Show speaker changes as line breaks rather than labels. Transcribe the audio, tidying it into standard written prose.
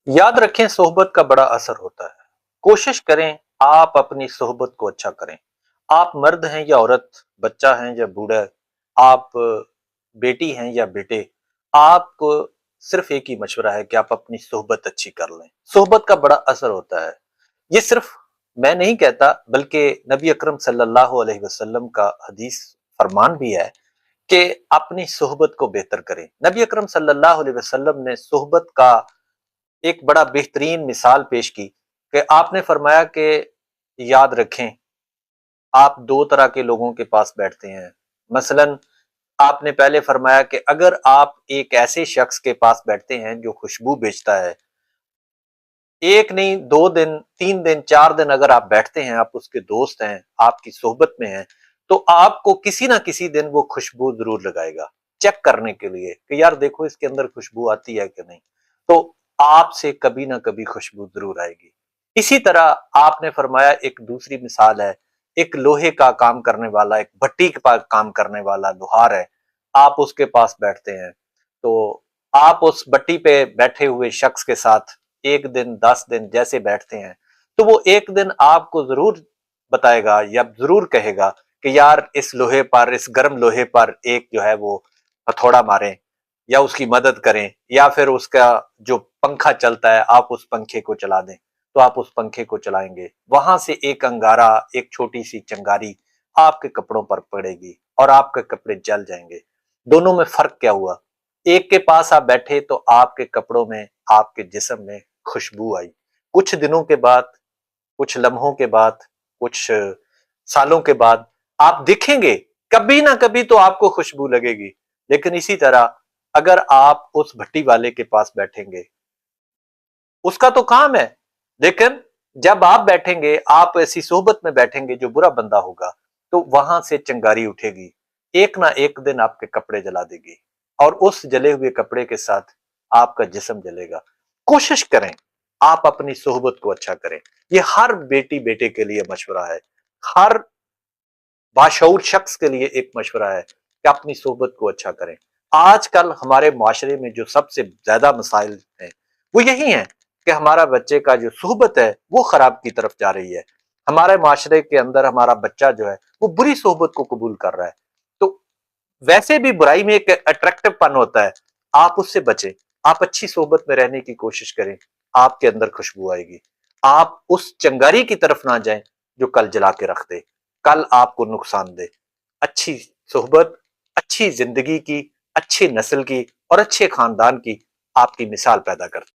याद रखें, सोहबत का बड़ा असर होता है। कोशिश करें आप अपनी सोहबत को अच्छा करें। आप मर्द हैं या औरत, बच्चा हैं या बूढ़ा, आप बेटी हैं या बेटे, आपको सिर्फ एक ही मशवरा है कि आप अपनी सोहबत अच्छी कर लें। सोहबत का बड़ा असर होता है। ये सिर्फ मैं नहीं कहता, बल्कि नबी अकरम सल्लल्लाहु अलैहि वसल्लम का हदीस फरमान भी है कि अपनी सोहबत को बेहतर करें। नबी अकरम सल्लल्लाहु अलैहि वसल्लम ने सोहबत का एक बड़ा बेहतरीन मिसाल पेश की कि आपने फरमाया कि याद रखें, आप दो तरह के लोगों के पास बैठते हैं। मसलन आपने पहले फरमाया कि अगर आप एक ऐसे शख्स के पास बैठते हैं जो खुशबू बेचता है, एक नहीं, 2 दिन, 3 दिन, 4 दिन अगर आप बैठते हैं, आप उसके दोस्त हैं, आपकी सोहबत में हैं, तो आपको किसी ना किसी दिन वो खुशबू जरूर लगाएगा, चेक करने के लिए कि यार देखो इसके अंदर खुशबू आती है कि नहीं। तो आपसे कभी ना कभी खुशबू जरूर आएगी। इसी तरह आपने फरमाया, एक दूसरी मिसाल है, एक लोहे का काम करने वाला, एक भट्टी के पास काम करने वाला लोहार है, आप उसके पास बैठते हैं, तो आप उस भट्टी पे बैठे हुए शख्स के साथ 1 दिन, 10 दिन जैसे बैठते हैं, तो वो एक दिन आपको जरूर बताएगा या जरूर कहेगा कि यार इस लोहे पर, इस गर्म लोहे पर एक जो है वो हथौड़ा मारें, या उसकी मदद करें, या फिर उसका जो पंखा चलता है आप उस पंखे को चला दें। तो आप उस पंखे को चलाएंगे, वहां से एक अंगारा, एक छोटी सी चिंगारी आपके कपड़ों पर पड़ेगी और आपके कपड़े जल जाएंगे। दोनों में फर्क क्या हुआ? एक के पास आप बैठे तो आपके कपड़ों में, आपके जिस्म में खुशबू आई। कुछ दिनों के बाद, कुछ लम्हों के बाद, कुछ सालों के बाद आप दिखेंगे, कभी ना कभी तो आपको खुशबू लगेगी। लेकिन इसी तरह अगर आप उस भट्टी वाले के पास बैठेंगे, उसका तो काम है, लेकिन जब आप बैठेंगे, आप ऐसी सोहबत में बैठेंगे जो बुरा बंदा होगा, तो वहां से चिंगारी उठेगी, एक ना एक दिन आपके कपड़े जला देगी, और उस जले हुए कपड़े के साथ आपका जिस्म जलेगा। कोशिश करें आप अपनी सोहबत को अच्छा करें। ये हर बेटी बेटे के लिए मशवरा है, हर बाशऊर शख्स के लिए एक मशवरा है कि अपनी सोहबत को अच्छा करें। आजकल हमारे माशरे में जो सबसे ज्यादा मसाइल हैं वो यही हैं कि हमारा बच्चे का जो सोहबत है वो खराब की तरफ जा रही है। हमारे माशरे के अंदर हमारा बच्चा जो है वो बुरी सोहबत को कबूल कर रहा है। तो वैसे भी बुराई में एक अट्रैक्टिव पन होता है, आप उससे बचें। आप अच्छी सोहबत में रहने की कोशिश करें, आपके अंदर खुशबू आएगी। आप उस चंगारी की तरफ ना जाएं जो कल जला के रख दे, कल आपको नुकसान दे। अच्छी सोहबत, अच्छी जिंदगी की, अच्छी नस्ल की और अच्छे खानदान की आपकी मिसाल पैदा करती है।